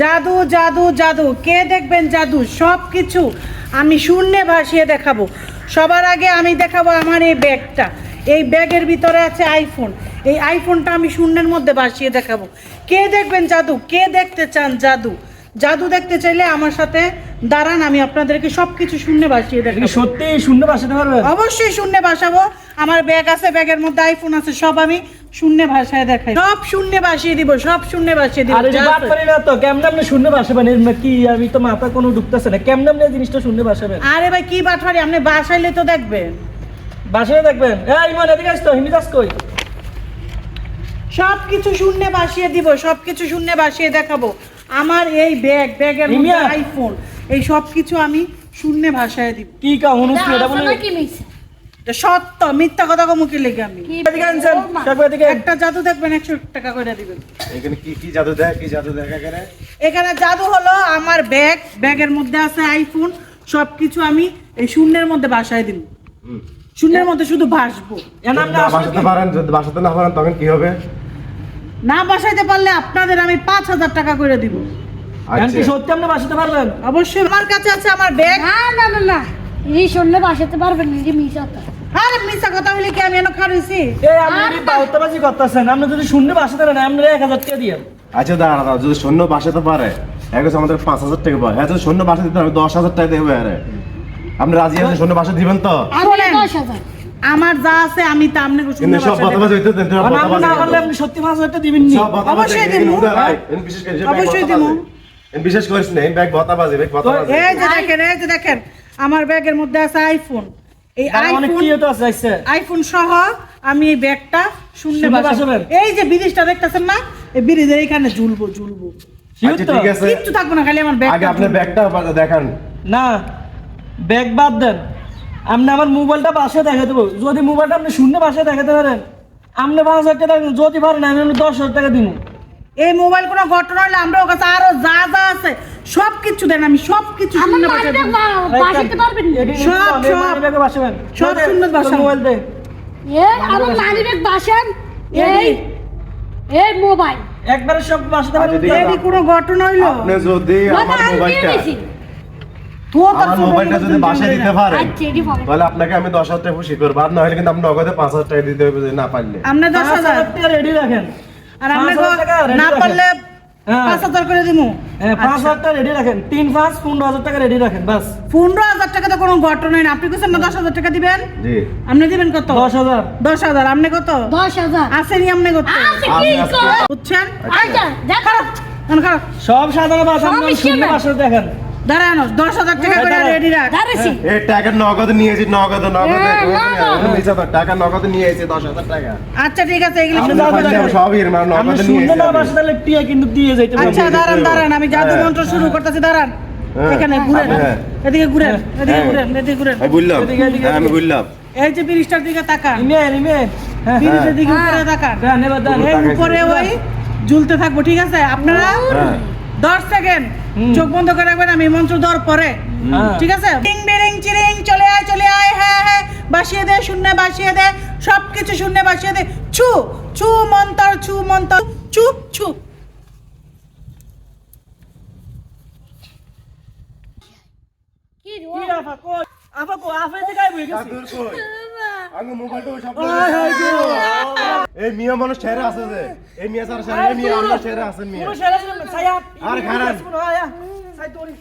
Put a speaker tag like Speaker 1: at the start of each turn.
Speaker 1: জাদু জাদু জাদু, কে দেখবেন জাদু? সব কিছু আমি শূন্যে ভাসিয়ে দেখাবো। সবার আগে আমি দেখাবো আমার এই ব্যাগটা। এই ব্যাগের ভিতরে আছে আইফোন। এই আইফোনটা আমি শূন্যের মধ্যে ভাসিয়ে দেখাবো। কে দেখবেন জাদু? কে দেখতে চান জাদু? জাদু দেখতে চাইলে আমার সাথে দাঁড়ান, আমি আপনাদেরকে সবকিছু শূন্যে ভাসিয়ে দেখাবো।
Speaker 2: সত্যি শূন্য ভাষাতে পারবেন?
Speaker 1: অবশ্যই শূন্যে ভাসাবো। আমার ব্যাগ আছে, ব্যাগের মধ্যে আইফোন আছে, সব আমি শূন্যে ভাষায় দেখাই। সব শূন্যে ভাসিয়ে দিব, সব শূন্যে ভাসিয়ে দিব।
Speaker 2: আর এই যে বাদ পারি না তো, কেমনে আপনি শূন্য ভাষাবেন? কি আমি তো মাথা কোনো ঢুকতেছে না, কেমনে আপনি এই জিনিসটা শূন্য ভাষাবেন?
Speaker 1: আরে ভাই কি বাটফারি, আপনি বাসাইলে তো দেখবেন।
Speaker 2: ভাষায় দেখবেন? এই ইমন এদিকে আসতো, হিমিদাস কই?
Speaker 1: সবকিছু শূন্যে ভাসিয়ে দিব, সবকিছু শূন্যে ভাসিয়ে দেখাবো। আমার এই ব্যাগ, ব্যাগের মধ্যে আইফোন, এই সবকিছু আমি শূন্যে ভাষায় দিব।
Speaker 2: কি কা অনুষ্ঠ এটা বলে?
Speaker 1: এটা সত্য, মিথ্যা কথা কম কি লেগে আমি?
Speaker 2: এদিকে আনছেন, সবাই এদিকে।
Speaker 1: একটা জাদু দেখবেন 100 টাকা করে দিবেন।
Speaker 3: এখানে কি কি জাদু দেয়? কি জাদু দেয় এখানে?
Speaker 1: এখানে জাদু হলো আমার ব্যাগ, ব্যাগের মধ্যে আছে আইফোন, সবকিছু আমি এই শূন্যের মধ্যে ভাষায় দিব। শূন্যের মধ্যে শুধু ভাসবো।
Speaker 3: না বাসাতে পারেন, যদি বাসাতে না পারেন তখন কি হবে?
Speaker 1: না ভাসাইতে পারলে আপনাদের আমি 5000 টাকা করে দিব।
Speaker 2: আচ্ছা সত্যি আপনি ভাষাতে পারবেন?
Speaker 1: অবশ্যই। আমার কাছে আছে আমার ব্যাগ।
Speaker 4: না না না, এই শুনলে বাসাতে পারবেন না, যে মিশাতে।
Speaker 1: আরে মিছা কথা বলি কি, আমি এনে খাইছি?
Speaker 2: এই আপনি বাউতাবাজি করতেছেন। আপনি যদি শূন্য ভাষাতে না, আপনি 1000 টাকা দিয়েন।
Speaker 3: আচ্ছা দাঁড়া, যদি শূন্য বাসাতে পারে এক আমাদের 5000 টাকা পায়, হ্যাঁ যদি শূন্য বাসা দিতে হবে 10,000 টাকা দেবে। আরে আপনি রাজি আছেন শূন্য বাসা দিবেন তো?
Speaker 1: শোনেন,
Speaker 4: 10,000
Speaker 1: আমার যা আছে আমি তা আপনাকে
Speaker 3: কিন্তু
Speaker 1: শূন্য
Speaker 3: সব বাতাবাজি হইতে দেন,
Speaker 2: আর আপনি না পারলে আপনি সত্যি 5000 টাকা দিবেন নি?
Speaker 3: সব বাতাবাজি
Speaker 1: অবশ্যই দিবো।
Speaker 3: বিশেষ করে
Speaker 1: অবশ্যই দিবো।
Speaker 3: বিশেষ করে এই ব্যাগ বাতাবাজি, ব্যাগ বাতাবাজি।
Speaker 1: এই যে দেখেন, এই যে দেখেন, আমার ব্যাগের মধ্যে আছে আইফোন। এই
Speaker 2: অনেক
Speaker 1: আইফোন,
Speaker 2: কি তো আছে
Speaker 1: আইফোন সহ আমি এই ব্যাগটা শূন্য
Speaker 2: শূন্য
Speaker 1: ভাসাবো।
Speaker 2: ভাসাবেন?
Speaker 1: এই যে ব্রিজটা দেখতেছেন না, এই ব্রিজের এখানে ঝুলবো ঝুলবো।
Speaker 3: আচ্ছা ঠিক আছে,
Speaker 1: কিচ্ছু থাকবো না, খালি আমার ব্যাগ।
Speaker 3: আগে আপনি ব্যাগটা দেখান।
Speaker 2: না ব্যাগ বাদ দেন, আপনি আমার মোবাইলটা বাসায় দেখা দেবো। যদি মোবাইলটা আপনি শূন্য বাসায় দেখাতে পারেন, আপনি 5000 টাকা দেবেন। যদি পারেন আমি 10,000 টাকা দিব।
Speaker 1: এই মোবাইল কোনো ঘটনা হলে আমরা ওর কাছে আরো যা যা আছে সবকিছু দেন, আমি সবকিছু
Speaker 4: আমার
Speaker 1: শূন্য ভাষায়
Speaker 4: মাইটা
Speaker 1: দিব।
Speaker 4: বাসাতে পারবেন না।
Speaker 1: সব শূন্য ভাষা।
Speaker 2: মোবাইল দে।
Speaker 4: আমার মানি ব্যাগ বাসান, এই এই মোবাইল
Speaker 2: একবারে সব বাসাতে পারবেন?
Speaker 3: আচ্ছা, ঠিক আছে।
Speaker 1: এই কোনো ঘটনা হইলো?
Speaker 3: আপনি যদি আমার মোবাইলটা আমার মোবাইলটা যদি বাসায় দিতে পারেন
Speaker 4: আচ্ছা এডি পাবেন।
Speaker 3: তাহলে আপনাকে আমি 10,000 টাকা খুশি করবো। আর না হলে কিন্তু আপনি নগদে 5,000 টাকা দিতে হবে যদি না পারলে।
Speaker 1: আপনি 10,000
Speaker 2: টাকা রেডি রাখেন।
Speaker 1: আর আপনি
Speaker 2: 5,000 টাকা ready
Speaker 1: না
Speaker 2: রাখেন।
Speaker 1: পারলে
Speaker 2: হ্যাঁ।
Speaker 1: 5,000 করে দিমু।
Speaker 2: হ্যাঁ 5000 টাকা রেডি রাখেন। 3 5 15,000 টাকা রেডি রাখেন বাস।
Speaker 1: 15,000 টাকা তো কোনো ঘটনাই না। আপনি কইছেন না 10,000 টাকা দিবেন?
Speaker 3: জি
Speaker 1: আপনি দিবেন কত?
Speaker 2: 10,000।
Speaker 1: 10,000। আপনি কত?
Speaker 4: 10,000
Speaker 1: আসেনি আপনি কত?
Speaker 4: আছে কি কর?
Speaker 1: বুঝছেন?
Speaker 4: আচ্ছা দেখো
Speaker 1: খারাপ।
Speaker 2: সব সাধারণ ভাষা
Speaker 4: সব
Speaker 2: আপনি
Speaker 4: মিশিয়ে
Speaker 2: শূন্য
Speaker 4: নেন।
Speaker 2: ভাষা দেখেন।
Speaker 1: দাঁড়ান, 10,000 টাকা করে
Speaker 2: দাঁড়ান।
Speaker 1: রেডি রাখ।
Speaker 4: দাঁড়াইছি।
Speaker 3: এই টাকা নগদ নিয়েছি, নগদ
Speaker 4: নগদ।
Speaker 3: নিয়েছি টাকা নগদ নিয়েছি 10,000 টাকা।
Speaker 1: আচ্ছা ঠিক আছে, এগুলো
Speaker 3: আপনি
Speaker 1: শুনুন।
Speaker 3: পারলে আমি সবই মানে
Speaker 2: আপনি
Speaker 3: নগদ
Speaker 2: শূন্য
Speaker 3: নিয়েছি
Speaker 2: না
Speaker 3: আমি।
Speaker 2: ভাষা তাহলে টিয়া কিন্তু দিয়ে যাইতে পারবেন।
Speaker 1: আচ্ছা দাঁড়ান দাঁড়ান, আমি জাদু
Speaker 3: হ্যাঁ।
Speaker 1: মন্ত্র শুরু করতেছি, দাঁড়ান।
Speaker 3: হ্যাঁ।
Speaker 1: এখানে ঘুরেন,
Speaker 3: হ্যাঁ।
Speaker 1: এদিকে ঘুরেন, এদিকে
Speaker 3: হ্যাঁ।
Speaker 1: ঘুরেন, এদিকে ঘুরেন।
Speaker 3: আমি বললাম,
Speaker 2: এদিকে, এদিকে,
Speaker 3: হ্যাঁ, আমি বললাম।
Speaker 1: এই যে ব্রিজটার দিকে তাকান,
Speaker 2: ইমে ইমে হ্যাঁ
Speaker 1: ব্রিজের দিকে উপরে তাকান।
Speaker 2: হ্যাঁ নেবা দেন।
Speaker 1: এই উপরে ওই ঝুলতে থাকবো, ঠিক আছে? আপনারা
Speaker 3: হ্যাঁ।
Speaker 1: 10 সেকেন্ড চোখ বন্ধ করে রাখবেন, আমি মন্ত্র দেওয়ার পরে,
Speaker 2: হ্যাঁ।
Speaker 1: ঠিক আছে? টিং বিরিং চিরিং, চলে আয় চলে আয়, হ্যাঁ হ্যাঁ, বাসিয়ে দে, শূন্য বাসিয়ে দে, সবকিছু শূন্য বাসিয়ে দে। ছু ছু মন্তর, ছু মন্তর, ছু ছু।
Speaker 4: কি রে?
Speaker 2: কি আফা কই? আফা কই? আফা যে গায়েব হয়ে গেছে।
Speaker 3: দূর কই? আমি মোবাইলটা ওই সব
Speaker 2: আয় হায় গো।
Speaker 3: এই মিয়া মানুষ ছেড়ে আছে যে এই মিয়া স্যার ছেড়ে এই মিয়া আমরা ছেড়ে আছেন মিয়া
Speaker 2: পুরো শেষ হলো ছায়া।
Speaker 3: আর খারাপ।
Speaker 2: আয়া ছাই তোরি।